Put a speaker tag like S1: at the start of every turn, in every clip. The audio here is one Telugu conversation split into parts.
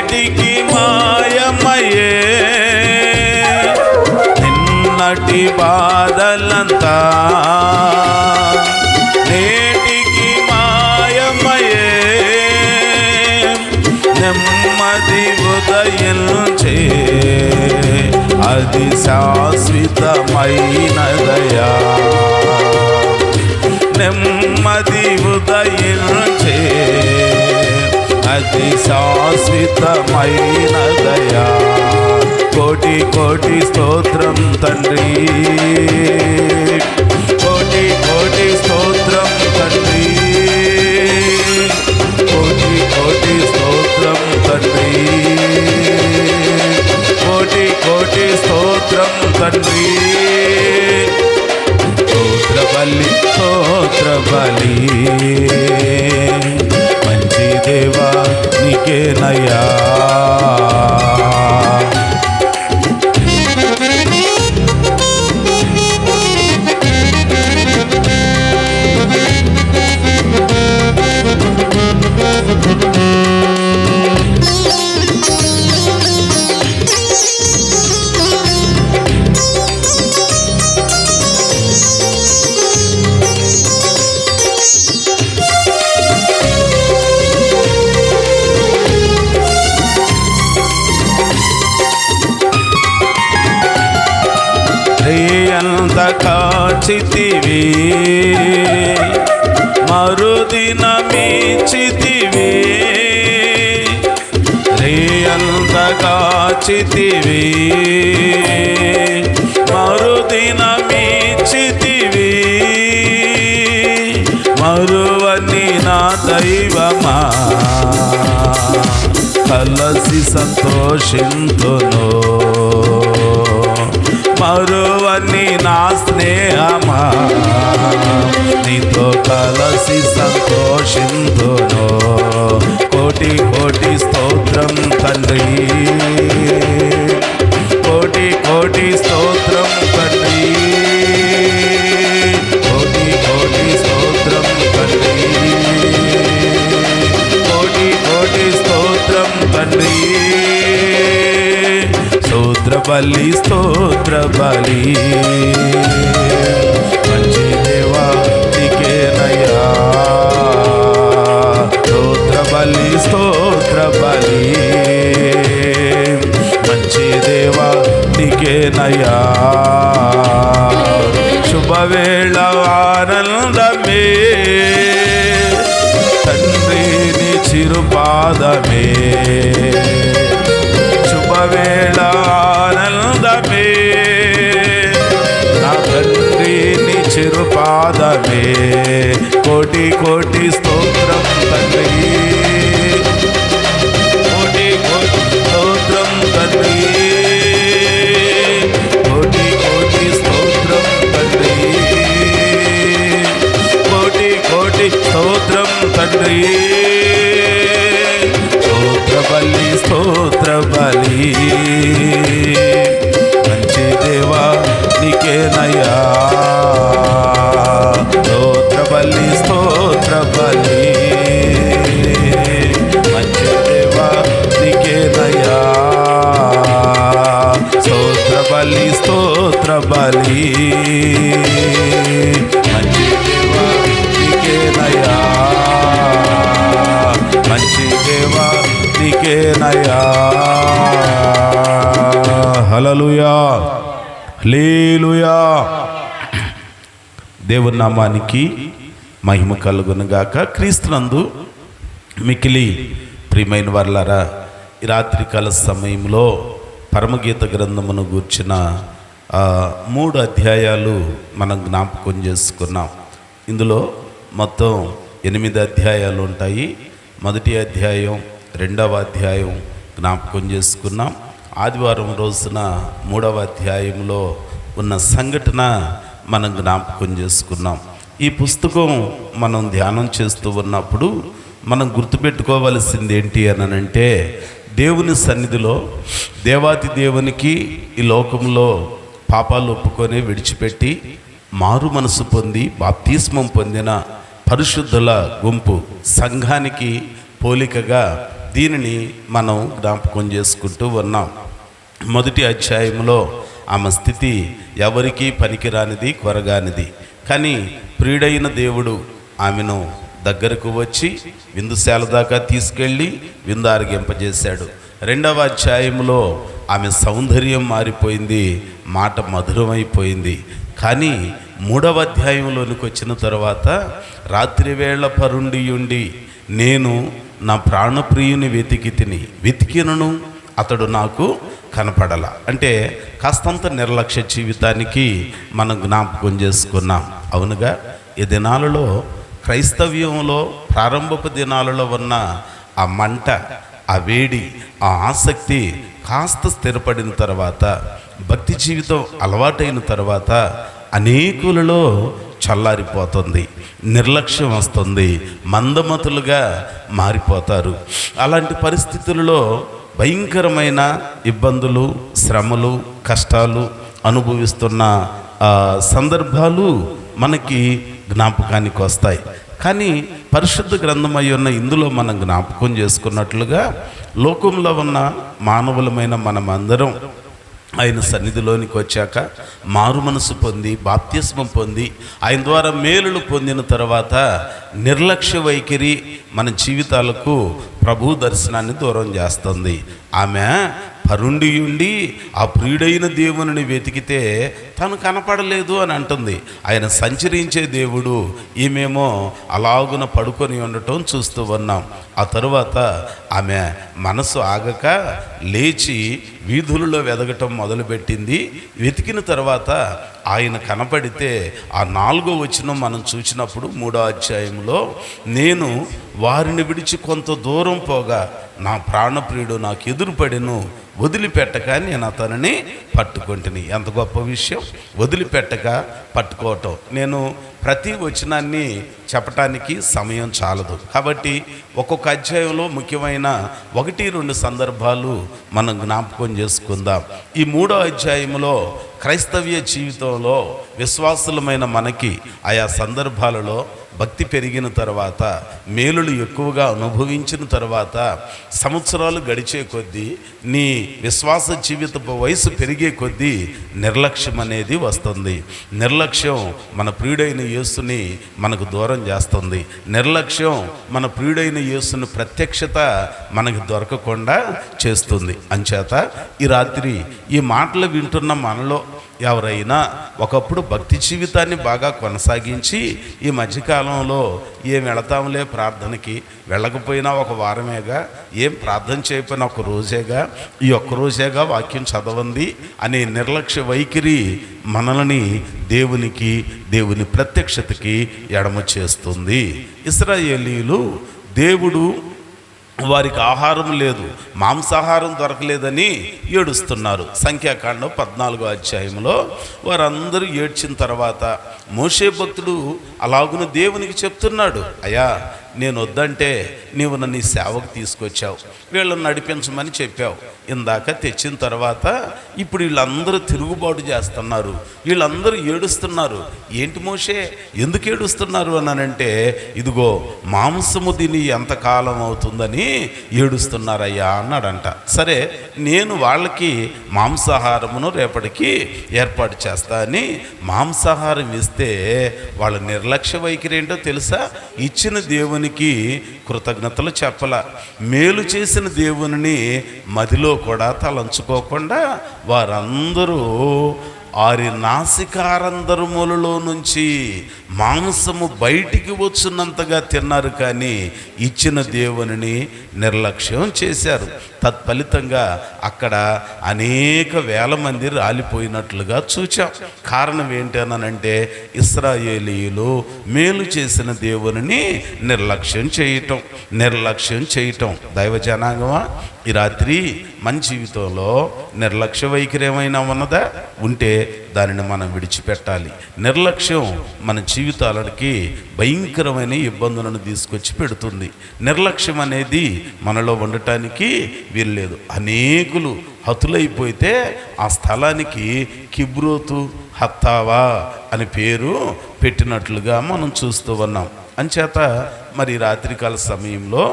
S1: నేటికి మాయమయ్యే నిన్నటి బాధలంతా నేటికి మాయమయ్యే నెమ్మది ఉదయించే అది శాశ్వతమైనదయా నెమ్మది ఉదయించే అది శాశ్వతమైనదయా కోటి కోటి స్తోత్రం తండ్రి కోటి కోటి స్తోత్రం తండ్రి కోటి కోటి స్తోత్రం తండ్రి కోటి కోటి స్తోత్రం తండ్రి స్తోత్ర బలి స్తోత్ర బలి మంచి దేవా నీకేనయ్యా రేయంత కాచితివి మరుదిన మీచితివి రేయంత కాచితివి మరుదిన మీచితివి మరువని నా దైవమా కలసి సంతోషింతును మరువని నా స్నేహమా నీతో కలసి సంతోషింతును కోటి కోటి స్తోత్రం తండ్రి కోటి కోటి స్తోత్రం తండ్రి కోటి కోటి స్తోత్రం తండ్రి కోటి కోటి స్తోత్రం తండ్రి స్తోత్ర బలి స్తోత్ర బలి మంచి దేవా నీకేనయ్యా స్తోత్ర బలి స్తోత్ర బలి మంచి దేవా నీకేనయ్యా శుభవేళ ఆనందమే తండ్రిని చిరుపాదమే శుభవేళ ఆనందమే నా తండ్రిని చిరుపాదమే కోటి కోటి స్తోత్రం తండ్రి కోటి కోటి స్తోత్రం తండ్రి కోటి కోటి స్తోత్రం తండ్రి కోటి కోటి స్తోత్రం తండ్రి స్తోత్ర బలి స్తోత్ర బలి మంచి దేవా నీకేనయ్యా స్తోత్ర బలి స్తోత్ర బలి మంచి దేవా నీకేనయ్యా స్తోత్ర బలి స్తోత్ర బలి మంచి దేవా నీకేనయ్యా మంచి దేవా నీకేనయ్యా హల్లెలూయా హల్లెలూయా దేవుని నామానికి మహిమ కలుగునుగాక. క్రీస్తునందు మికిలి ప్రియమైన వారలారా, ఈ రాత్రికాల సమయంలో పరమగీత గ్రంథమును గూర్చిన 3 అధ్యాయాలు మనం జ్ఞాపకం చేసుకున్నాం. ఇందులో మొత్తం 8 అధ్యాయాలు ఉంటాయి. మొదటి అధ్యాయం, 2వ అధ్యాయం జ్ఞాపకం చేసుకున్నాం. ఆదివారం రోజున 3వ అధ్యాయంలో ఉన్న సంఘటన మనం జ్ఞాపకం చేసుకున్నాం. ఈ పుస్తకం మనం ధ్యానం చేస్తూ ఉన్నప్పుడు మనం గుర్తుపెట్టుకోవలసింది ఏంటి అనంటే, దేవుని సన్నిధిలో దేవాతి దేవునికి ఈ లోకంలో పాపాలు ఒప్పుకొని విడిచిపెట్టి మారు మనసు పొంది బాప్తిస్మం పొందిన పరిశుద్ధుల గుంపు సంఘానికి పోలికగా దీనిని మనం జ్ఞాపకం చేసుకుంటూ ఉన్నాం. మొదటి అధ్యాయంలో ఆమె స్థితి ఎవరికీ పనికిరానిది, కొరగానిది. కానీ ప్రియుడైన దేవుడు ఆమెను దగ్గరకు వచ్చి విందుశాల దాకా తీసుకెళ్ళి విందు ఆరగింపజేశాడు. రెండవ అధ్యాయంలో ఆమె సౌందర్యం మారిపోయింది, మాట మధురమైపోయింది. కానీ మూడవ అధ్యాయంలోనికి వచ్చిన తర్వాత రాత్రివేళ పరుండియుండి నేను నా ప్రాణప్రియుని వెతికినను అతడు నాకు కనపడల. అంటే కాస్తంత నిర్లక్ష్య జీవితానికి మనం జ్ఞాపకం చేసుకున్నాం. అవునుగా, ఈ దినాలలో క్రైస్తవ్యంలో ప్రారంభపు దినాలలో ఉన్న ఆ మంట, ఆ వేడి, ఆ ఆసక్తి కాస్త స్థిరపడిన తర్వాత, భక్తి జీవితం అలవాటైన తర్వాత అనేకులలో చల్లారిపోతుంది, నిర్లక్ష్యం వస్తుంది, మందమతులుగా మారిపోతారు. అలాంటి పరిస్థితులలో భయంకరమైన ఇబ్బందులు, శ్రమలు, కష్టాలు అనుభవిస్తున్న సందర్భాలు మనకి జ్ఞాపకానికి వస్తాయి. కానీ పరిశుద్ధ గ్రంథమై ఉన్న ఇందులో మనం జ్ఞాపకం చేసుకున్నట్లుగా లోకంలో ఉన్న మానవులమైన మనమందరం ఆయన సన్నిధిలోనికి వచ్చాక మారు మనసు పొంది బాప్తిస్మం పొంది ఆయన ద్వారా మేలులు పొందిన తర్వాత నిర్లక్ష్య వైఖరి మన జీవితాలకు ప్రభు దర్శనాన్ని దూరం చేస్తుంది. ఆమె పరుండియుండి ఆ ప్రియుడైన దేవుని వెతికితే తను కనపడలేదు అని అంటుంది. ఆయన సంచరించే దేవుడు, ఈమెమో అలాగున పడుకొని ఉండటం చూస్తూ ఉన్నాం. ఆ తరువాత ఆమె మనసు ఆగక లేచి వీధులలో వెదగటం మొదలుపెట్టింది. వెతికిన తర్వాత ఆయన కనపడితే ఆ 4వ వచనం మనం చూసినప్పుడు 3వ అధ్యాయంలో, నేను వారిని విడిచి కొంత దూరం పోగా నా ప్రాణప్రియుడు నాకు ఎదురుపడెను, వదిలిపెట్టక నేను అతనిని పట్టుకుంటుని. ఎంత గొప్ప విషయం, వదిలిపెట్టక పట్టుకోవటం. నేను ప్రతి వచనాన్ని చెప్పటానికి సమయం చాలదు కాబట్టి ఒక్కొక్క అధ్యాయంలో ముఖ్యమైన 1-2 సందర్భాలు మనం జ్ఞాపకం చేసుకుందాం. ఈ 3వ అధ్యాయంలో క్రైస్తవ్య జీవితంలో విశ్వాసులమైన మనకి ఆయా సందర్భాలలో భక్తి పెరిగిన తర్వాత, మేలులు ఎక్కువగా అనుభవించిన తర్వాత, సంవత్సరాలు గడిచే కొద్దీ, నీ విశ్వాస జీవితపు వయసు పెరిగే కొద్దీ నిర్లక్ష్యం అనేది వస్తుంది. నిర్లక్ష్యం మన ప్రియుడైన యేసుని మనకు దూరం చేస్తుంది. నిర్లక్ష్యం మన ప్రియుడైన యేసుని ప్రత్యక్షత మనకు దొరకకుండా చేస్తుంది. అంచేత ఈ రాత్రి ఈ మాటలు వింటున్న మనలో ఎవరైనా ఒకప్పుడు భక్తి జీవితాన్ని బాగా కొనసాగించి ఈ మధ్యకాలంలో ఏం వెళతాంలే ప్రార్థనకి, వెళ్ళకపోయినా ఒక వారమేగా, ఏం ప్రార్థన చేయకపోయినా ఒక రోజేగా, ఈ ఒక్క రోజేగా వాక్యం చదవండి అనే నిర్లక్ష్య వైఖరి మనల్ని దేవుని ప్రత్యక్షతకి ఎడమ చేస్తుంది. ఇశ్రాయేలీయులు దేవుడు వారికి ఆహారం లేదు, మాంసాహారం దొరకలేదని ఏడుస్తున్నారు. సంఖ్యాకాండం 14వ అధ్యాయంలో వారందరూ ఏడ్చిన తర్వాత మోషే భక్తుడు అలాగున దేవునికి చెప్తున్నాడు, అయ్యా నేను వద్దంటే నీవు నన్ను ఈ సేవకు తీసుకొచ్చావు, వీళ్ళని నడిపించమని చెప్పావు, ఇందాక తెచ్చిన తర్వాత ఇప్పుడు వీళ్ళందరూ తిరుగుబాటు చేస్తున్నారు, వీళ్ళందరూ ఏడుస్తున్నారు. ఏంటి మోషే, ఎందుకు ఏడుస్తున్నారు అనంటే, ఇదిగో మాంసము తిని ఎంతకాలం అవుతుందని ఏడుస్తున్నారయ్యా అన్నాడంట. సరే, నేను వాళ్ళకి మాంసాహారమును రేపటికి ఏర్పాటు చేస్తా అని మాంసాహారం ఇస్తే వాళ్ళ నిర్లక్ష్య వైఖరి ఏంటో తెలుసా? ఇచ్చిన దేవునికి కృతజ్ఞతలు చెప్పల, మేలు చేసిన దేవుని మదిలో కూడా తలంచుకోకుండా వారందరూ ఆరి నాసికారంధ్రములలో నుంచి మాంసము బయటికి వచ్చినంతగా తిన్నారు, కానీ ఇచ్చిన దేవుని నిర్లక్ష్యం చేశారు. తత్ఫలితంగా అక్కడ అనేక వేల మంది రాలిపోయినట్లుగా చూచాం. కారణం ఏంటనంటే ఇశ్రాయేలీయులు మేలు చేసిన దేవుని నిర్లక్ష్యం చేయటం. దైవ జనాంగమా, ఈ రాత్రి మన జీవితంలో నిర్లక్ష్య వైఖరి ఏమైనా ఉన్నదా? ఉంటే దానిని మనం విడిచిపెట్టాలి. నిర్లక్ష్యం మన జీవితాలకి భయంకరమైన ఇబ్బందులను తీసుకొచ్చి పెడుతుంది. నిర్లక్ష్యం అనేది మనలో ఉండటానికి వీల్లేదు. అనేకులు హతులైపోతే ఆ స్థలానికి కిబ్రోతు హత్తావా అని పేరు పెట్టినట్లుగా మనం చూస్తూ ఉన్నాం. అంచేత మరి రాత్రికాల సమయంలో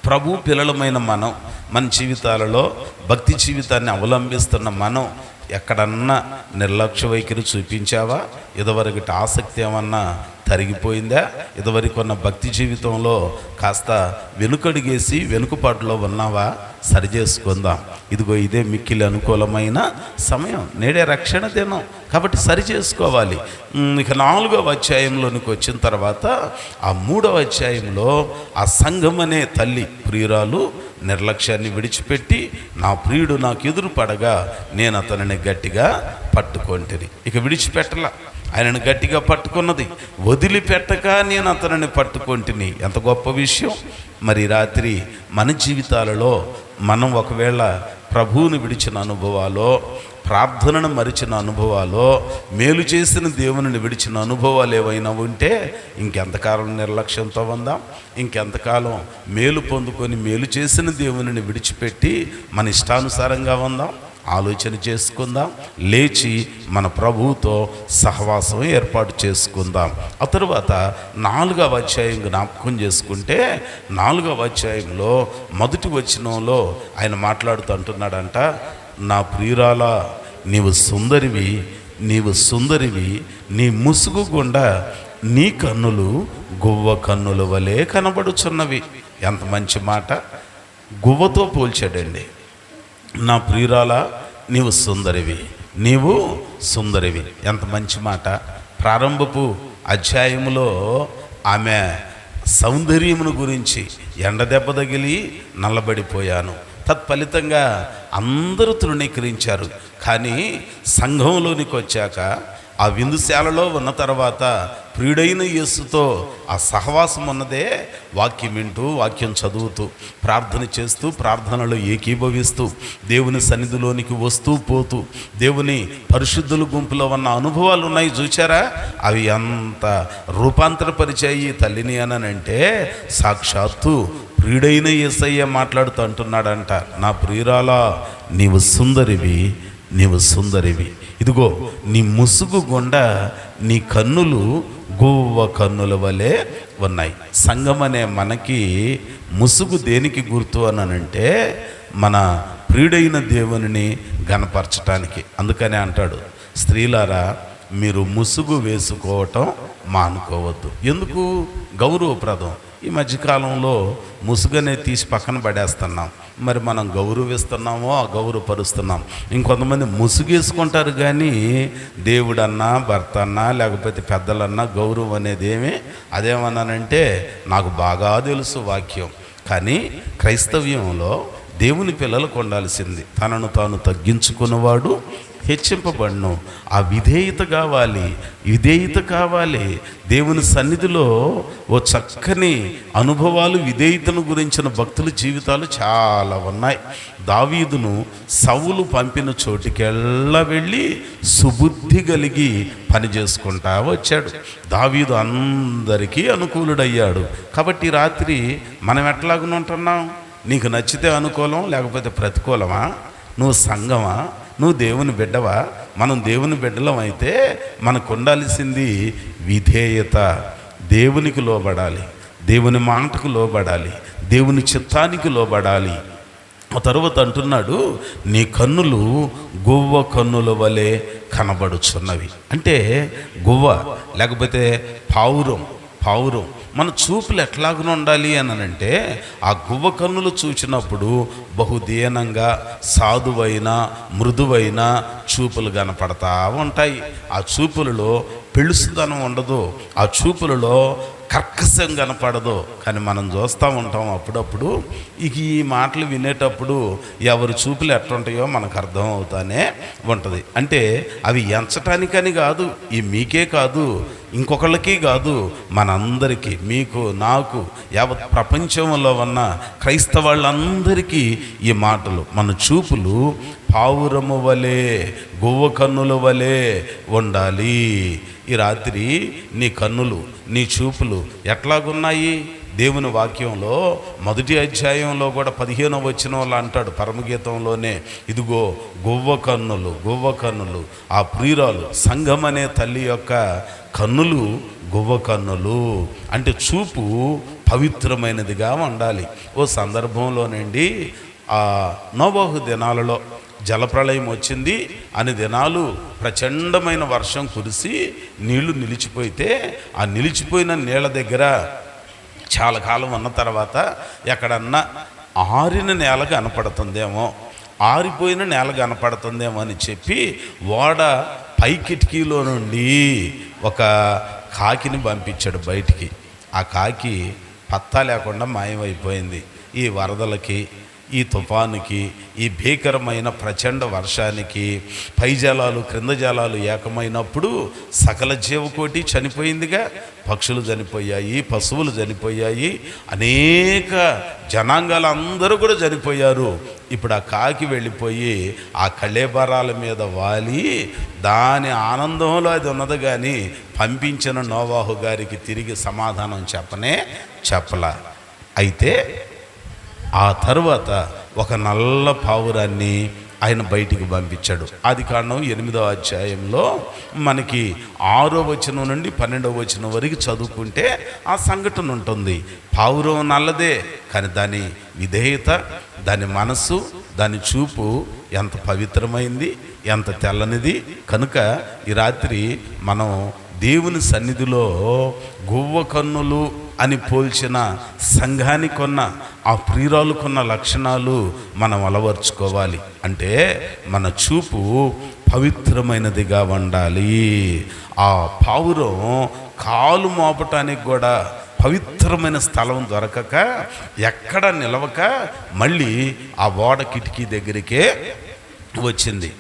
S1: ప్రభు పిల్లలమైన మనం మన జీవితాలలో భక్తి జీవితాన్ని అవలంబిస్తున్న మనం ఎక్కడన్నా నిర్లక్ష్య వైఖరి చూపించావా? ఇదివరకటి ఆసక్తి ఏమన్నా తరిగిపోయిందా? ఇదివరకు ఉన్న భక్తి జీవితంలో కాస్త వెనుకడుగేసి వెనుకపాటులో ఉన్నావా? సరి చేసుకుందాం. ఇదిగో ఇదే మిక్కిలి అనుకూలమైన సమయం, నేడే రక్షణ దినం కాబట్టి సరి చేసుకోవాలి. ఇక 4వ అధ్యాయంలోనికి వచ్చిన తర్వాత ఆ 3వ అధ్యాయంలో ఆ సంఘం అనే తల్లి ప్రియురాలు నిర్లక్ష్యాన్ని విడిచిపెట్టి నా ప్రియుడు నాకు ఎదురు పడగా నేను అతనిని గట్టిగా పట్టుకొంటిని. ఇక విడిచిపెట్టలా, ఆయనను గట్టిగా పట్టుకున్నది, వదిలిపెట్టక నేను అతనిని పట్టుకొంటిని. ఎంత గొప్ప విషయం! మరి రాత్రి మన జీవితాలలో మనం ఒకవేళ ప్రభువుని విడిచిన అనుభవాలో, ప్రార్థనను మరిచిన అనుభవాలో, మేలు చేసిన దేవుని విడిచిన అనుభవాలు ఏవైనా ఉంటే ఇంకెంతకాలం నిర్లక్ష్యంతో ఉందాం? ఇంకెంతకాలం మేలు పొందుకొని మేలు చేసిన దేవుని విడిచిపెట్టి మన ఇష్టానుసారంగా ఉందాం? ఆలోచన చేసుకుందాం. లేచి మన ప్రభువుతో సహవాసం ఏర్పాటు చేసుకుందాం. ఆ తరువాత 4వ అధ్యాయం జ్ఞాపకం చేసుకుంటే 4వ అధ్యాయంలో మొదటి వచనంలో ఆయన మాట్లాడుతూ అంటున్నాడంట, నా ప్రియురాలా నీవు సుందరివి, నీవు సుందరివి, నీ ముసుగు గుండా నీ కన్నులు గువ్వ కన్నుల వలె కనబడుచున్నవి. ఎంత మంచి మాట! గువ్వతో పోల్చాడండి. నా ప్రియురాలా నీవు సుందరివి, నీవు సుందరివి. ఎంత మంచి మాట! ప్రారంభపు అధ్యాయములో ఆమె సౌందర్యమును గురించి ఎండదెబ్బ తగిలి నల్లబడిపోయాను, తత్ఫలితంగా అందరూ తృణీకరించారు. కానీ సంఘంలోనికి వచ్చాక ఆ విందుశాలలో ఉన్న తర్వాత ప్రియుడైన యేసుతో ఆ సహవాసం ఉన్నదే వాక్యం వింటూ, వాక్యం చదువుతూ, ప్రార్థన చేస్తూ, ప్రార్థనలో ఏకీభవిస్తూ, దేవుని సన్నిధిలోనికి వస్తూ పోతూ, దేవుని పరిశుద్ధుల గుంపులో ఉన్న అనుభవాలు ఉన్నాయి చూచారా? అవి అంత రూపాంతరపరిచాయి తల్లిని అనంటే సాక్షాత్తు ప్రియుడైన యేసయ్య మాట్లాడుతూ అంటున్నాడంట, నా ప్రియురాలా నీవు సుందరివి, నీవు సుందరివి. ఇదిగో నీ ముసుగు గుండా నీ కన్నులు గువ్వ కన్నుల వలె ఉన్నాయి. సంఘం అనే మనకి ముసుగు దేనికి గుర్తు అనంటే మన ప్రియుడైన దేవునిని గణపరచటానికి. అందుకనే అంటాడు, స్త్రీలారా మీరు ముసుగు వేసుకోవటం మానుకోవద్దు. ఎందుకు? గౌరవప్రదం. ఈ మధ్యకాలంలో ముసుగనే తీసి పక్కన పడేస్తున్నాం. మరి మనం గౌరవిస్తున్నామో అగౌరవపరుస్తున్నాం. ఇంకొంతమంది ముసుగేసుకుంటారు కానీ దేవుడన్నా, భర్త అన్నా, లేకపోతే పెద్దలన్నా గౌరవం అనేది అదేమన్నానంటే నాకు బాగా తెలుసు వాక్యం. కానీ క్రైస్తవ్యంలో దేవుని పిల్లలకు ఉండాల్సింది తనను తాను తగ్గించుకున్నవాడు హెచ్చింపబడును. ఆ విధేయత కావాలి, విధేయత కావాలి. దేవుని సన్నిధిలో ఓ చక్కని అనుభవాలు, విధేయతను గురించిన భక్తుల జీవితాలు చాలా ఉన్నాయి. దావీదును సౌలు పంపిన చోటికెల్లా వెళ్ళి సుబుద్ధి కలిగి పని చేసుకుంటా వచ్చాడు. దావీదు అందరికీ అనుకూలుడయ్యాడు. కాబట్టి రాత్రి మనం ఎట్లాగుంటున్నాం? నీకు నచ్చితే అనుకూలం, లేకపోతే ప్రతికూలమా? నువ్వు సంఘమా? నువ్వు దేవుని బిడ్డవా? మనం దేవుని బిడ్డలం అయితే మనకు ఉండాల్సింది విధేయత. దేవునికి లోబడాలి, దేవుని మాటకు లోబడాలి, దేవుని చిత్తానికి లోబడాలి. ఆ తరువాత అంటున్నాడు, నీ కన్నులు గువ్వ కన్నుల వలె కనబడుచున్నవి. అంటే గువ్వ లేకపోతే పావురం. మన చూపులు ఎట్లాగనే ఉండాలి అనంటే ఆ గువ్వ కన్నులు చూచినప్పుడు బహుదీనంగా సాధువైన మృదువైన చూపులు కనపడతా ఉంటాయి. ఆ చూపులలో పెళుసుదనం ఉండదు, ఆ చూపులలో కర్కశం కనపడదు. కానీ మనం చూస్తూ ఉంటాం అప్పుడప్పుడు. ఈ మాటలు వినేటప్పుడు ఎవరి చూపులు ఎట్లుంటాయో మనకు అర్థం అవుతానే ఉంటుంది. అంటే అవి ఎంచటానికని కాదు, ఈ మీకే కాదు, ఇంకొకళ్ళకి కాదు, మనందరికీ, మీకు, నాకు, యావత్ ప్రపంచంలో ఉన్న క్రైస్తవాళ్ళందరికీ ఈ మాటలు. మన చూపులు పావురము వలె, గువ్వ కన్నుల వలె ఉండాలి. ఈ రాత్రి నీ కన్నులు, నీ చూపులు ఎట్లాగున్నాయి? దేవుని వాక్యంలో మొదటి అధ్యాయంలో కూడా 15వ వచనంలో అంటాడు, పరమగీతంలోనే, ఇదిగో గువ్వ కన్నులు. ఆ ప్రియురాలు సంఘం అనే తల్లి యొక్క కన్నులు గువ్వ కన్నులు. అంటే చూపు పవిత్రమైనదిగా ఉండాలి. ఓ సందర్భంలోనండి నోబహు దినాలలో జలప్రళయం వచ్చింది. అన్ని దినాలు ప్రచండమైన వర్షం కురిసి నీళ్లు నిలిచిపోతే ఆ నిలిచిపోయిన నీళ్ళ దగ్గర చాలా కాలం ఉన్న తర్వాత ఎక్కడన్నా ఆరిన నేల కనపడుతుందేమో, ఆరిపోయిన నేల కనపడుతుందేమో అని చెప్పి ఓడ పై కిటికీలో నుండి ఒక కాకిని పంపించాడు బయటికి. ఆ కాకి పత్తా లేకుండా మాయమైపోయింది. ఈ వరదలకి, ఈ తుఫానుకి, ఈ భీకరమైన ప్రచండ వర్షానికి పై జలాలు క్రింద జలాలు ఏకమైనప్పుడు సకల జీవకోటి చనిపోయిందిగా. పక్షులు చనిపోయాయి, పశువులు చనిపోయాయి, అనేక జనాంగాలు అందరూ కూడా చనిపోయారు. ఇప్పుడు ఆ కాకి వెళ్ళిపోయి ఆ కళేబరాల మీద వాలి దాని ఆనందంలో అది ఉన్నది, కానీ పంపించిన నోవాహు గారికి తిరిగి సమాధానం చెప్పలా. అయితే ఆ తరువాత ఒక నల్ల పావురాన్ని ఆయన బయటికి పంపించాడు. ఆదికాండం 8వ అధ్యాయంలో మనకి 6వ వచనం నుండి 12వ వచనం వరకు చదువుకుంటే ఆ సంఘటన ఉంటుంది. పావురం నల్లదే, కానీ దాని విధేయత, దాని మనస్సు, దాని చూపు ఎంత పవిత్రమైంది, ఎంత తెల్లనిది. కనుక ఈ రాత్రి మనం దేవుని సన్నిధిలో గువ్వ కన్నులు అని పోల్చిన సంఘానికున్న ఆ ప్రియురాలుకున్న లక్షణాలు మనం అలవర్చుకోవాలి. అంటే మన చూపు పవిత్రమైనదిగా ఉండాలి. ఆ పావురం కాలు మోపటానికి కూడా పవిత్రమైన స్థలం దొరకక ఎక్కడ నిలవక మళ్ళీ ఆ ఓడ కిటికీ దగ్గరికే వచ్చింది.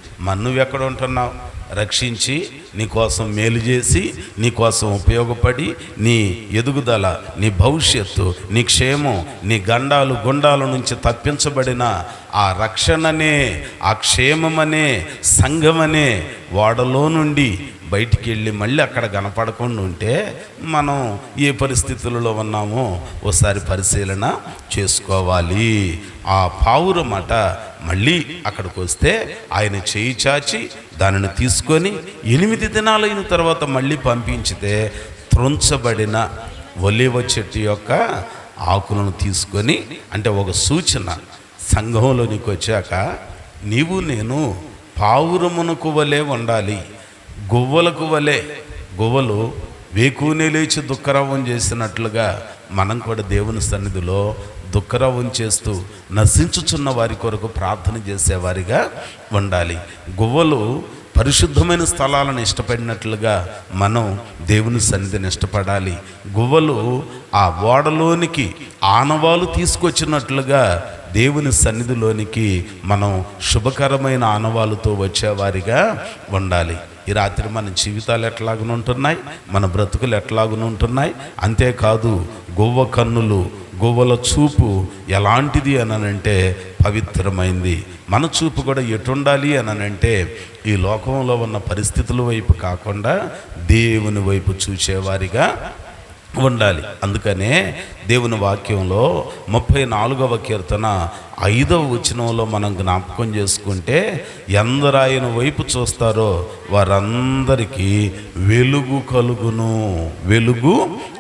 S1: నువ్వెక్కడ ఉంటున్నావు? రక్షించి నీకోసం మేలు చేసి నీకోసం ఉపయోగపడి నీ ఎదుగుదల, నీ భవిష్యత్తు, నీ క్షేమం, నీ గండాలు గుండాల నుంచి తప్పించబడిన ఆ రక్షణనే, ఆ క్షేమమనే, సంఘమనే ఓడలో నుండి బయటికి వెళ్ళి మళ్ళీ అక్కడ కనపడకుండా ఉంటే మనం ఏ పరిస్థితులలో ఉన్నామో ఒకసారి పరిశీలన చేసుకోవాలి. ఆ పావురమాట మళ్ళీ అక్కడికి వస్తే ఆయన చేయి చాచి దానిని తీసుకొని 8 దినాలైన తర్వాత మళ్ళీ పంపించితే త్రుంచబడిన ఒలీవ చెట్టు యొక్క ఆకులను తీసుకొని, అంటే ఒక సూచన, సంఘంలోనికి వచ్చాక నీవు నేను పావురమునకు వలె ఉండాలి. గువ్వలకు వలె, గువ్వలు వేకునే లేచి దుఃఖరావం చేసినట్లుగా మనం కూడా దేవుని సన్నిధిలో దుఃఖరావం చేస్తూ నశించుచున్న వారి కొరకు ప్రార్థన చేసేవారిగా ఉండాలి. గువ్వలు పరిశుద్ధమైన స్థలాలను ఇష్టపడినట్లుగా మనం దేవుని సన్నిధిని ఇష్టపడాలి. గువ్వలు ఆ ఓడలోనికి ఆనవాలు తీసుకొచ్చినట్లుగా దేవుని సన్నిధిలోనికి మనం శుభకరమైన ఆనవాలుతో వచ్చేవారిగా ఉండాలి. ఈ రాత్రి మన జీవితాలు ఎట్లాగునుంటున్నాయి, మన బ్రతుకులు ఎట్లాగునుంటున్నాయి. అంతేకాదు గువ్వ కన్నులు, గువ్వల చూపు ఎలాంటిది అనంటే పవిత్రమైంది. మన చూపు కూడా ఎటుండాలి అనంటే ఈ లోకంలో ఉన్న పరిస్థితుల వైపు కాకుండా దేవుని వైపు చూసేవారిగా ఉండాలి. అందుకనే దేవుని వాక్యంలో 34వ కీర్తన 5వ వచనంలో మనం జ్ఞాపకం చేసుకుంటే, ఎందరు ఆయన వైపు చూస్తారో వారందరికీ వెలుగు కలుగును, వెలుగు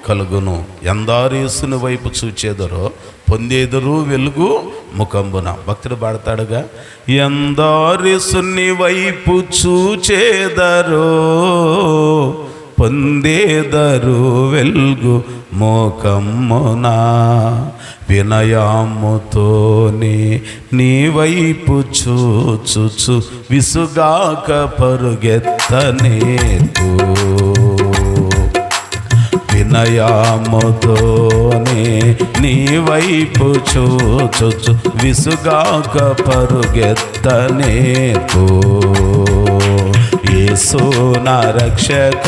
S1: కలుగును. ఎందరు యేసుని వైపు చూచేదరో పొందేదరు వెలుగు ముఖంబున. భక్తుడు పాడతాడుగా, ఎందరు యేసుని వైపు చూచేదరో పొందేదరు వెల్గు మోకమ్మున, వినయాముతోనే నీ వైపు చూచుచు విసుగాక పరుగెత్తనేర్పు. వినయాముతోనే నీ వైపు చూచుచు విసుగాక పరుగెత్తనేర్పు. యేసు నా రక్షక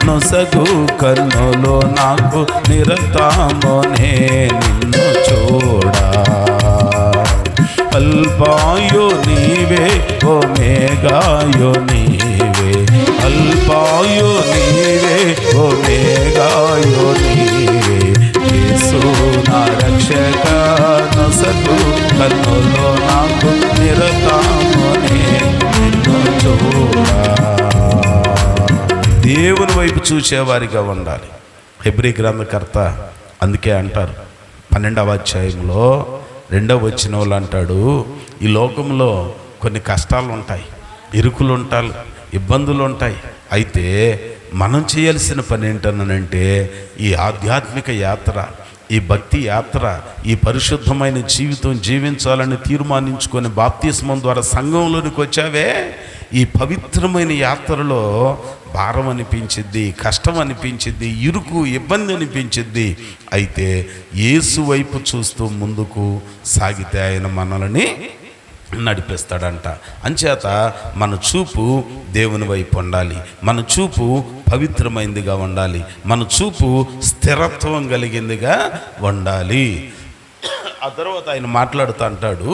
S1: నొసగు కన్నులో నాకు నిరతమునే నిన్ను చూడా. అల్పాయు నీవే, ఒమేగాయు నీవే, అల్పాయు నీవే, ఒమేగాయు నీవే. యేసు నా రక్షక నొసగు కన్నులో నాకు నిరతమునే నిన్ను చూడా. దేవుని వైపు చూసేవారిగా ఉండాలి. హెబ్రీ గ్రంథకర్త అందుకే అంటారు 12వ అధ్యాయంలో 2వ వచనంలో అంటాడు, ఈ లోకంలో కొన్ని కష్టాలు ఉంటాయి, ఇరుకులు ఉంటాయి, ఇబ్బందులు ఉంటాయి. అయితే మనం చేయాల్సిన పని ఏంటనంటే ఈ ఆధ్యాత్మిక యాత్ర, ఈ భక్తి యాత్ర, ఈ పరిశుద్ధమైన జీవితం జీవించాలని తీర్మానించుకొని బాప్తిస్మం ద్వారా సంఘంలోనికి వచ్చావే, ఈ పవిత్రమైన యాత్రలో భారం అనిపించిద్ది, కష్టం అనిపించిద్ది, ఇరుకు ఇబ్బంది అనిపించిద్ది. అయితే యేసు వైపు చూస్తూ ముందుకు సాగితే ఆయన మనల్ని నడిపిస్తాడంట. అంచేత మన చూపు దేవుని వైపు ఉండాలి, మన చూపు పవిత్రమైనదిగా ఉండాలి, మన చూపు స్థిరత్వం కలిగిందిగా ఉండాలి. ఆ తర్వాత ఆయన మాట్లాడుతూ అంటాడు,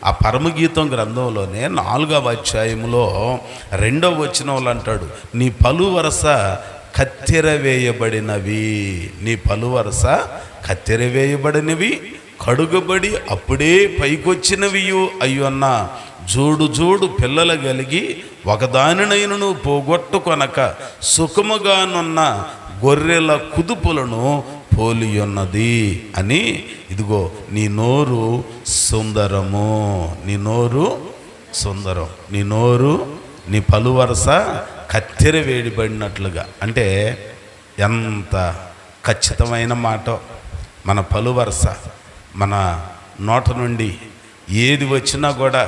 S1: ఆ పరమగీతం గ్రంథంలోనే 4వ అధ్యాయంలో 2వ వచనంలో అంటాడు, నీ పలువరస కత్తెర వేయబడినవి, నీ పలువరస కత్తెర వేయబడినవి, కడుగబడి అప్పుడే పైకొచ్చినవియు అయ్యన్న జోడు జోడు పిల్లలు కలిగి ఒకదానినైనను పోగొట్టుకొనక సుఖముగానున్న గొర్రెల కుదుపులను పోలియున్నది అని. ఇదిగో నీ నోరు సుందరము, నీ నోరు సుందరం, నీ నోరు, నీ పలువరస కత్తెర వేయబడినట్లుగా. అంటే ఎంత ఖచ్చితమైన మాట! మన పలువరస, మన నోట నుండి ఏది వచ్చినా కూడా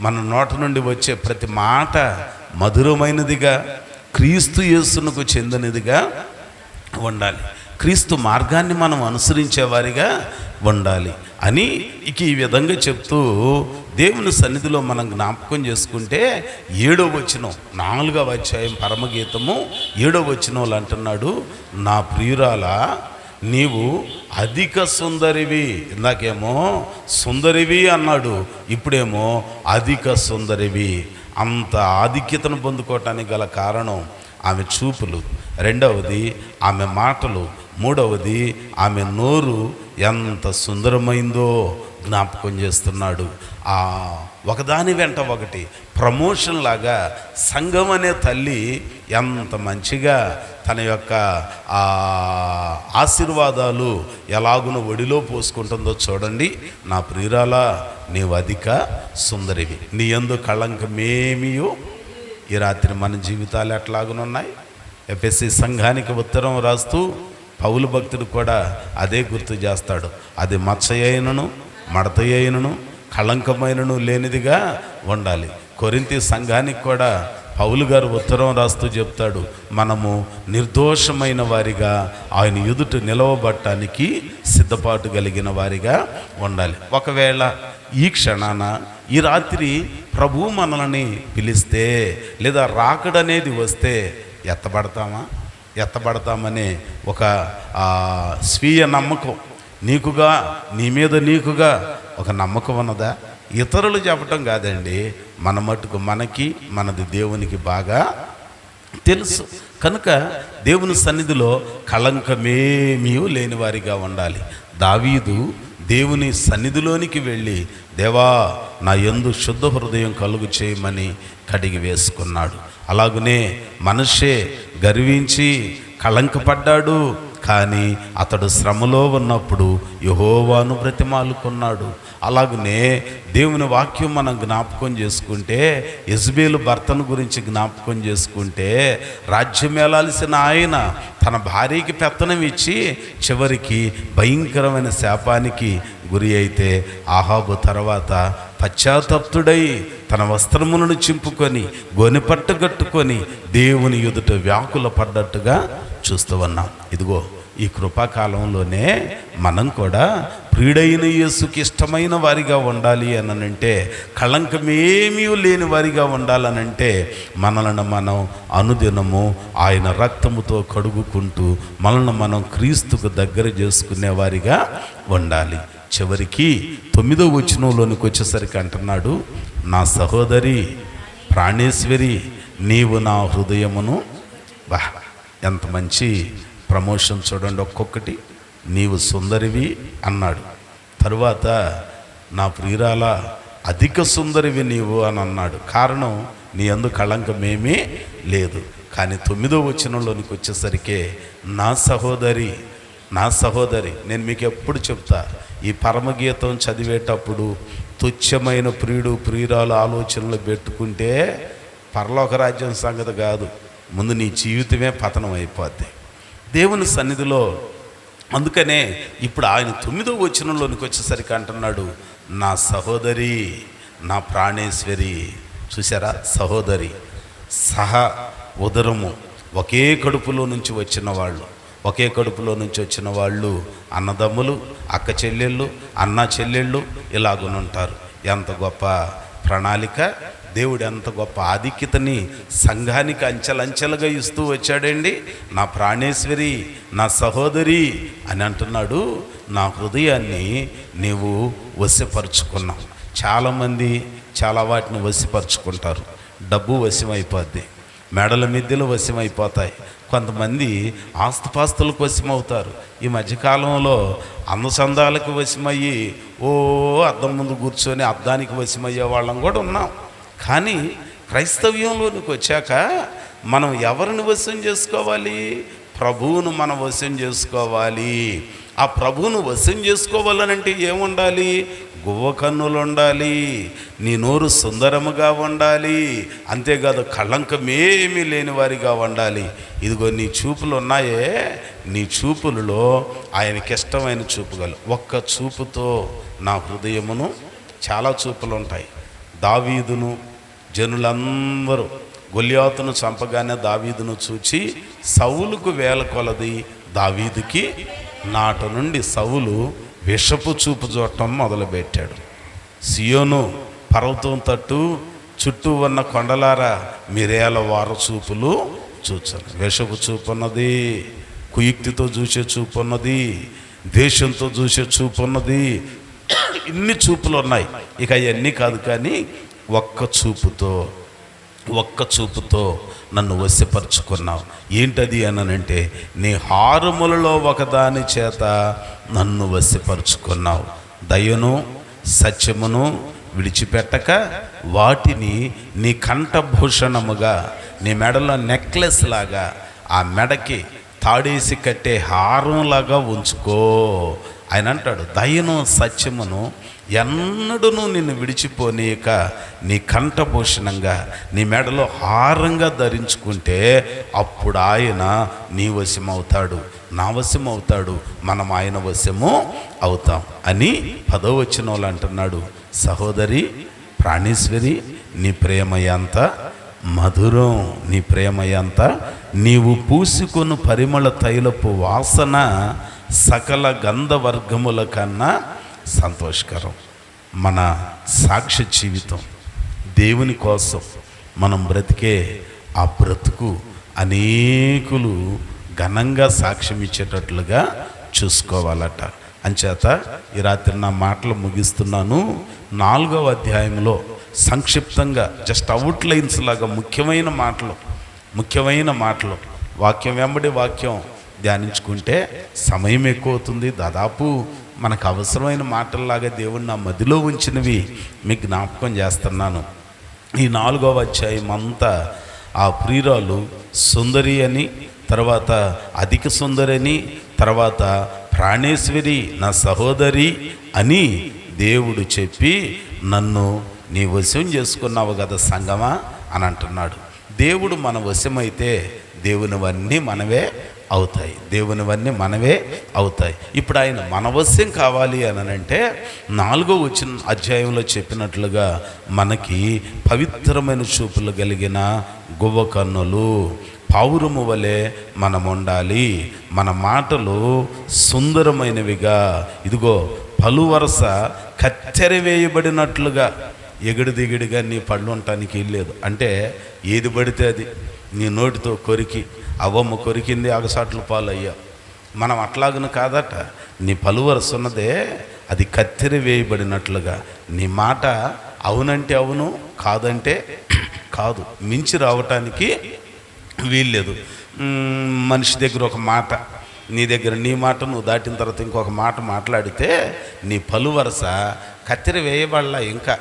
S1: మన నోట నుండి వచ్చే ప్రతి మాట మధురమైనదిగా, క్రీస్తు యేసునకు చెందినదిగా ఉండాలి, క్రీస్తు మార్గాన్ని మనం అనుసరించేవారిగా ఉండాలి అని ఇక ఈ విధంగా చెప్తూ దేవుని సన్నిధిలో మనం జ్ఞాపకం చేసుకుంటే 7వ వచనం 4వ అధ్యాయం పరమగీతము 7వ వచనంలో అంటున్నాడు, నా ప్రియురాలా నీవు అధిక సుందరివి. ఇందాకేమో సుందరివి అన్నాడు, ఇప్పుడేమో అధిక సుందరివి. అంత ఆధిక్యతను పొందుకోవటానికి గల కారణం ఆమె చూపులు, 2వది ఆమె మాటలు, 3వది ఆమె నోరు ఎంత సుందరమైందో జ్ఞాపకం చేస్తున్నాడు. ఒకదాని వెంట ఒకటి ప్రమోషన్ లాగా సంఘం అనే తల్లి ఎంత మంచిగా తన యొక్క ఆశీర్వాదాలు ఎలాగున ఒడిలో పోసుకుంటుందో చూడండి. నా ప్రియురాలా నీవు అధిక సుందరివి, నీ యందు కళంకమేమియో. ఈ రాత్రి మన జీవితాలు ఎట్లాగునున్నాయి? ఎఫెసీ సంఘానికి ఉత్తరం రాస్తూ పౌలు భక్తుడు కూడా అదే గుర్తు చేస్తాడు, అది మచ్చయైనను మడతయైనను కళంకమైనను లేనిదిగా ఉండాలి. కొరింథీ సంఘానికి కూడా పౌలు గారు ఉత్తరం రాస్తూ చెప్తాడు, మనము నిర్దోషమైన వారిగా ఆయన ఎదుట నిలవబట్టడానికి సిద్ధపాటు కలిగిన వారిగా ఉండాలి. ఒకవేళ ఈ క్షణాన ఈ రాత్రి ప్రభువు మనల్ని పిలిస్తే లేదా రాకడనేది వస్తే ఎత్తబడతామనే ఒక స్వీయ నమ్మకం నీకుగా, నీ మీద నీకుగా ఒక నమ్మకం ఉన్నదా? ఇతరులు చెప్పటం కాదండి, మన మట్టుకు మనకి మనది దేవునికి బాగా తెలుసు. కనుక దేవుని సన్నిధిలో కళంకమేమీ లేని వారిగా ఉండాలి. దావీదు దేవుని సన్నిధిలోనికి వెళ్ళి, దేవా నా యందు శుద్ధ హృదయం కలుగు చేయమని కడిగి వేసుకున్నాడు. అలాగనే మనషే గర్వించి కళంకపడ్డాడు, కానీ అతడు శ్రమలో ఉన్నప్పుడు యెహోవాను బ్రతిమాలుకున్నాడు. అలాగనే దేవుని వాక్యం మనం జ్ఞాపకం చేసుకుంటే, యెజబేలు భర్తను గురించి జ్ఞాపకం చేసుకుంటే, రాజ్యం ఏలాల్సిన ఆయన తన భార్యకి పెత్తనం ఇచ్చి చివరికి భయంకరమైన శాపానికి గురి అయితే, ఆహాబు తర్వాత పశ్చాత్తప్తుడై తన వస్త్రములను చింపుకొని గొనిపట్టు కట్టుకొని దేవుని ఎదుట వ్యాకుల పడ్డట్టుగా చూస్తూ ఉన్నాం. ఇదిగో ఈ కృపాకాలంలోనే మనం కూడా ప్రియుడైన యేసుకి ఇష్టమైన వారిగా ఉండాలి అనంటే, కళంకమేమీ లేని వారిగా ఉండాలనంటే, మనల్ని మనం అనుదినము ఆయన రక్తముతో కడుగుకుంటూ మనల్ని మనం క్రీస్తుకు దగ్గర చేసుకునే వారిగా ఉండాలి. చివరికి 9వ వచనంలోనికి వచ్చేసరికి అంటున్నాడు, నా సహోదరి ప్రాణేశ్వరి నీవు నా హృదయమును. ఎంత మంచి ప్రమోషన్ చూడండి, ఒక్కొక్కటి. నీవు సుందరివి అన్నాడు, తరువాత నా ప్రియురాల అధిక సుందరివి నీవు అని అన్నాడు. కారణం నీ యందు కళంకమేమీ లేదు. కానీ 9వ వచనంలోనికి వచ్చేసరికి నా సహోదరి నా సహోదరి, నేను మీకు ఎప్పుడు చెప్తా, ఈ పరమగీతం చదివేటప్పుడు తుచ్చమైన ప్రియుడు ప్రియురాలు ఆలోచనలు పెట్టుకుంటే పరలోక రాజ్యం సంగతి కాదు, ముందు నీ జీవితమే పతనం అయిపోద్ది దేవుని సన్నిధిలో. అందుకనే ఇప్పుడు ఆయన 9వ వచనంలోనికి వచ్చేసరికి అంటున్నాడు, నా సహోదరి, నా ప్రాణేశ్వరి. చూసారా, సహోదరి, సహ ఉదరము, ఒకే కడుపులో నుంచి వచ్చిన వాళ్ళు, ఒకే కడుపులో నుంచి వచ్చిన వాళ్ళు అన్నదమ్ములు, అక్క చెల్లెళ్ళు, అన్న చెల్లెళ్ళు ఇలాగునుంటారు. ఎంత గొప్ప ప్రణాళిక! దేవుడు ఎంత గొప్ప ఆధిక్యతని సంఘానికి అంచెలంచెలుగా ఇస్తూ వచ్చాడండి. నా ప్రాణేశ్వరి, నా సహోదరి అని అంటున్నాడు. నా హృదయాన్ని నీవు వశపరుచుకున్నావు. చాలామంది చాలా వాటిని వశపరుచుకుంటారు. డబ్బు వశమైపోద్ది, మెడల మిద్దెలు వశమైపోతాయి, కొంతమంది ఆస్తుపాస్తులకు వశమవుతారు. ఈ మధ్యకాలంలో అందచందాలకు వశమయ్యి అద్దం ముందు కూర్చొని అద్దానికి వశమయ్యే వాళ్ళం కూడా ఉన్నాం. కానీ క్రైస్తవ్యంలోనికి వచ్చాక మనం ఎవరిని వశం చేసుకోవాలి? ప్రభువును మనం వశం చేసుకోవాలి. ఆ ప్రభువును వశం చేసుకోవాలనంటే ఏముండాలి? గువ్వ కన్నులు ఉండాలి, నీ నోరు సుందరముగా ఉండాలి, అంతేకాదు కళంకమేమీ లేని వారిగా ఉండాలి. ఇదిగో నీ చూపులు ఉన్నాయే, నీ చూపులలో ఆయనకి ఇష్టమైన చూపుగలు. ఒక్క చూపుతో నా హృదయమును, చాలా చూపులు ఉంటాయి. దావీదును జనులందరూ గొల్యాతును చంపగానే దావీదును చూచి సౌలుకు వేల కొలది, దావీదుకి నాట నుండి సౌలు విషపు చూపు చూడటం మొదలుపెట్టాడు. సియోను పర్వతం తట్టు చుట్టూ ఉన్న కొండలారా మీరేల వార చూపులు చూచాలి. విషపు చూపు ఉన్నది, కుయుక్తితో చూసే చూపు ఉన్నది, ద్వేషంతో చూసే చూపు ఉన్నది, ఇన్ని చూపులు ఉన్నాయి. ఇక అవన్నీ కాదు, కానీ ఒక్క చూపుతో నన్ను వశపరుచుకున్నావు. ఏంటది అనంటే, నీ హారములలో ఒకదాని చేత నన్ను వశపరుచుకున్నావు. దయను సత్యమును విడిచిపెట్టక వాటిని నీ కంఠభూషణముగా, నీ మెడలో నెక్లెస్ లాగా, ఆ మెడకి తాడేసి కట్టే హారంలాగా ఉంచుకో. ఆయన అంటాడు, దయను సత్యమును ఎన్నడూ నిన్ను విడిచిపోనీయక నీ కంఠభూషణంగా, నీ మెడలో హారంగా ధరించుకుంటే అప్పుడు ఆయన నీ వశమవుతాడు, నా వశమవుతాడు, మనం ఆయన వశము అవుతాం అని 10వ వచనంలో అంటున్నాడు. సహోదరి, ప్రాణేశ్వరి, నీ ప్రేమ ఎంత మధురం, నీ ప్రేమ ఎంత, నీవు పూసుకొను పరిమళ తైలపు వాసన సకల గంధవర్గముల కన్నా సంతోషకరం. మన సాక్ష్య జీవితం, దేవుని కోసం మనం బ్రతికే ఆ బ్రతుకు అనేకులు ఘనంగా సాక్ష్యం ఇచ్చేటట్లుగా చూసుకోవాలట. అంచేత ఈ రాత్రి నా మాటలు ముగిస్తున్నాను. 4వ అధ్యాయంలో సంక్షిప్తంగా జస్ట్ అవుట్లైన్స్ లాగా ముఖ్యమైన మాటలు వాక్యం వెంబడి వాక్యం ధ్యానించుకుంటే సమయం ఎక్కువ అవుతుంది. దాదాపు మనకు అవసరమైన మాటల్లాగా దేవుడు నా మదిలో ఉంచినవి మీకు జ్ఞాపకం చేస్తున్నాను. ఈ 4వ అధ్యాయం అంతా ఆ ప్రియురాలు సుందరి అని, తర్వాత అధిక సుందరి అని, తర్వాత ప్రాణేశ్వరి నా సహోదరి అని దేవుడు చెప్పి నన్ను నీ వశం చేసుకున్నావు కదా సంగమా అని అంటున్నాడు. దేవుడు మన వశమైతే దేవునివన్నీ మనవే అవుతాయి. ఇప్పుడు ఆయన మన వశం కావాలి అని అంటే 4వ అధ్యాయంలో చెప్పినట్లుగా మనకి పవిత్రమైన చూపులు కలిగిన గువ్వ కన్నులు, పావురము వలె మనం ఉండాలి. మన మాటలు సుందరమైనవిగా, ఇదిగో పలువరస కత్తెర వేయబడినట్లుగా, ఎగుడు దిగుడుగా నీ పళ్ళు ఉండటానికి లేదు. అంటే ఏది పడితే అది నీ నోటితో కొరికి, అవ్వమ్మ కొరికింది అగసాట్లు పాలయ్యా. మనం అట్లాగను కాదట. నీ పలువరస ఉన్నదే అది కత్తెర వేయబడినట్లుగా, నీ మాట అవునంటే అవును, కాదంటే కాదు, మించి రావటానికి వీల్లేదు. మనిషి దగ్గర ఒక మాట, నీ దగ్గర నీ మాట నువ్వు దాటిన తర్వాత ఇంకొక మాట మాట్లాడితే నీ పలువరస కత్తెర వేయబడలా, ఇంకా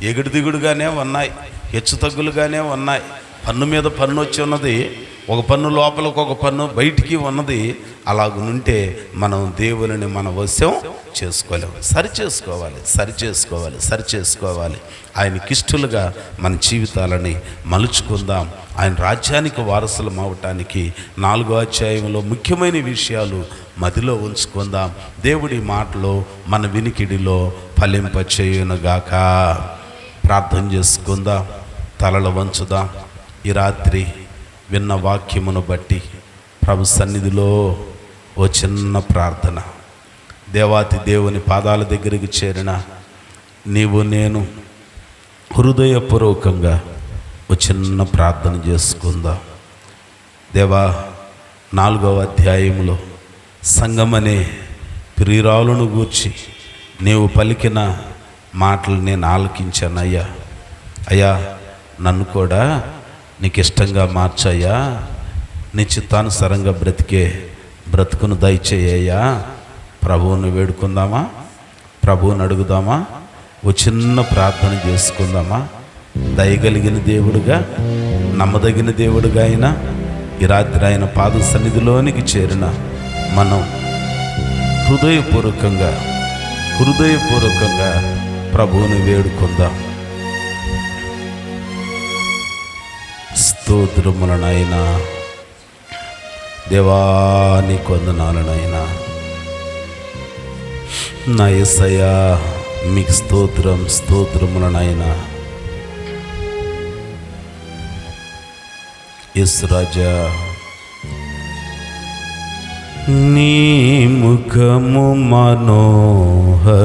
S1: ఎగుడు దిగుడుగానే ఉన్నాయి, హెచ్చు తగ్గులుగానే ఉన్నాయి. పన్ను మీద పన్ను వచ్చి ఉన్నది, ఒక పన్ను లోపలికి, ఒక పన్ను బయటికి ఉన్నది. అలాగుంటే మనం దేవుని మన వశం చేసుకోలేము. సరి చేసుకోవాలి. ఆయనకిష్టులుగా మన జీవితాలని మలుచుకుందాం. ఆయన రాజ్యానికి వారసులం అవటానికి 4వ అధ్యాయంలో ముఖ్యమైన విషయాలు మదిలో ఉంచుకుందాం. దేవుడి మాటలో మన వినికిడిలో ఫలింపచేయునుగాక. ప్రార్థన చేసుకుందాం, తలలు వంచుదాం. ఈ రాత్రి విన్న వాక్యమును బట్టి ప్రభు సన్నిధిలో ఓ చిన్న ప్రార్థన. దేవాతి దేవుని పాదాల దగ్గరికి చేరిన నీవు నేను హృదయపూర్వకంగా ఓ చిన్న ప్రార్థన చేసుకుందాం. దేవా, 4వ అధ్యాయంలో సంఘమనే ప్రియురాలును గూర్చి నీవు పలికిన మాటలు నేను ఆలకించానయ్యా. అయ్యా, నన్ను కూడా నీకు ఇష్టంగా మార్చయ్యా. నీ చిత్తానుసారంగా బ్రతుకును దయచేయ్యా. ప్రభువుని వేడుకుందామా? ప్రభువుని అడుగుదామా? ఓ చిన్న ప్రార్థన చేసుకుందామా? దయగలిగిన దేవుడుగా, నమ్మదగిన దేవుడుగా అయినా ఈ రాత్రి ఆయన పాద సన్నిధిలోనికి చేరిన మనం హృదయపూర్వకంగా ప్రభువుని వేడుకుందాం. స్తోత్రములనైనా దేవాని కొందనాలనైనా నా యేసయ్యా, మీకు స్తోత్రములనైనా. యేసు రాజా, నీ ముఖము మనోహరము,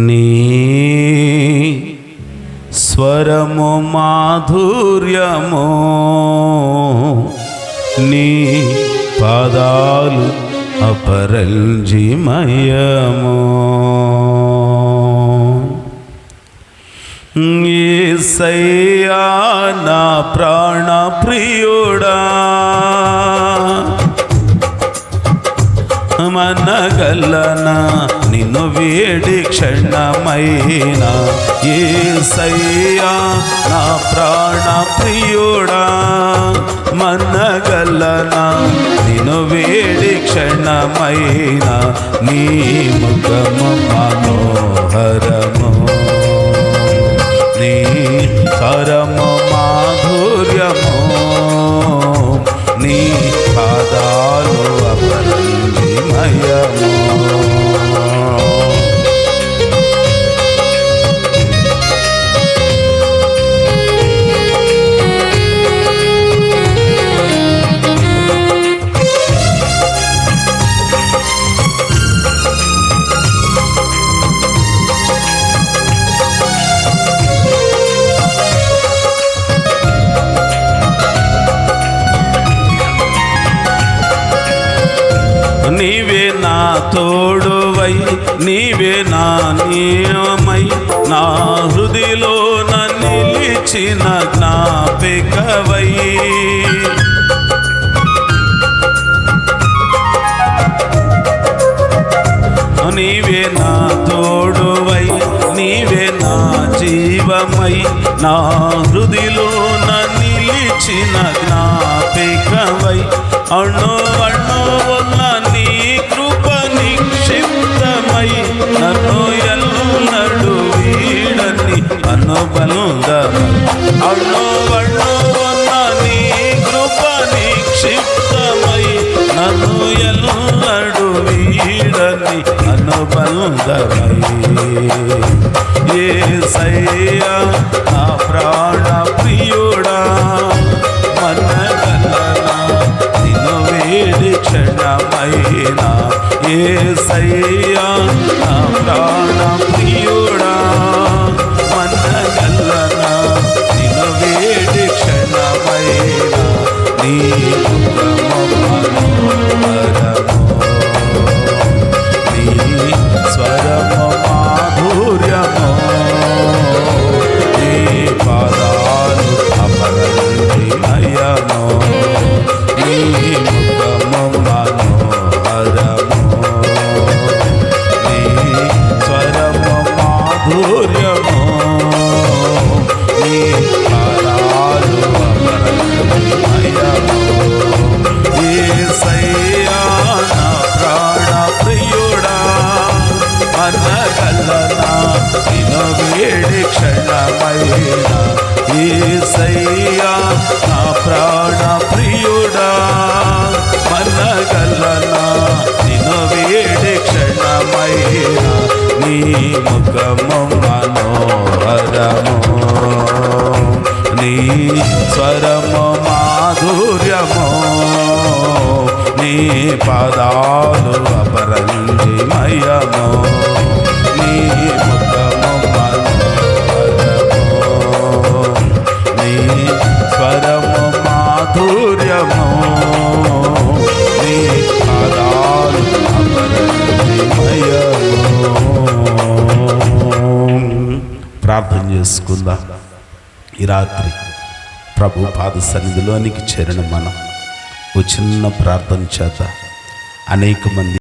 S1: నీ స్వరము మాధుర్యము, నీ పాదాలు అపరంజిమయము. యేసయ్యా నా ప్రాణ ప్రియుడా, మనగలన నిన్ను వేడి క్షణమైన. యేసయ్యా నా ప్రాణ ప్రియుడా, మనగలన నిన్ను వేడి క్షణమైన. నీ ముఖము మనోహరము, నీ స్వరము మాధుర్యము, నీ పాదాలు అపరంజిమయము. నీవే నా తోడువై, నీవే నా నియమై, నా హృదయలో నిలిచిన జ్ఞాపికవై. నీవే నా తోడువై, నీవే నా జీవమై, నా హృదయలో నిలిచిన జ్ఞాపికవై. అణు అణువున నీ కృప నిక్షిప్తమై, నన్ను ఎల్లడు వీడని అనుబంధమై. అణు అణువున నీ కృప నిక్షిప్తమై, నన్ను ఎల్లడు వీడని అనుబంధమై. యేసయ్యా నా ప్రాణ ప్రియుడా, మనగలన నిన్ను వేడి క్షణమైన. యేసయ్యా నా ప్రాణ ప్రియుడా, మనగలన నిన్ను వేడి క్షణమైన. నీ ముఖము మనోహరము, నీ స్వరము మాధుర్యము, నీ పాదాలు అపరంజిమయము. నీ ముఖము మనోహరము, నీ నిన్ను వేడి క్షణమైన యేసయ్యా నా ప్రాణ ప్రియుడా మనగలనా నిన్ను వేడి క్షణమైన నీ ముఖము మనోహరము నీ స్వరము మాధుర్యము నీ పాదాలు అపరంజిమయము నీ ముఖము మనోహరము నీ స్వరము మాధుర్యము నీ పాదాలు అపరంజిమయము. ప్రార్థన చేసుకుందాం. ఈ రాత్రి ప్రభు పాద సన్నిధిలోనికి చేరిన మనం ఓ చిన్న ప్రార్థన చేత అనేక మంది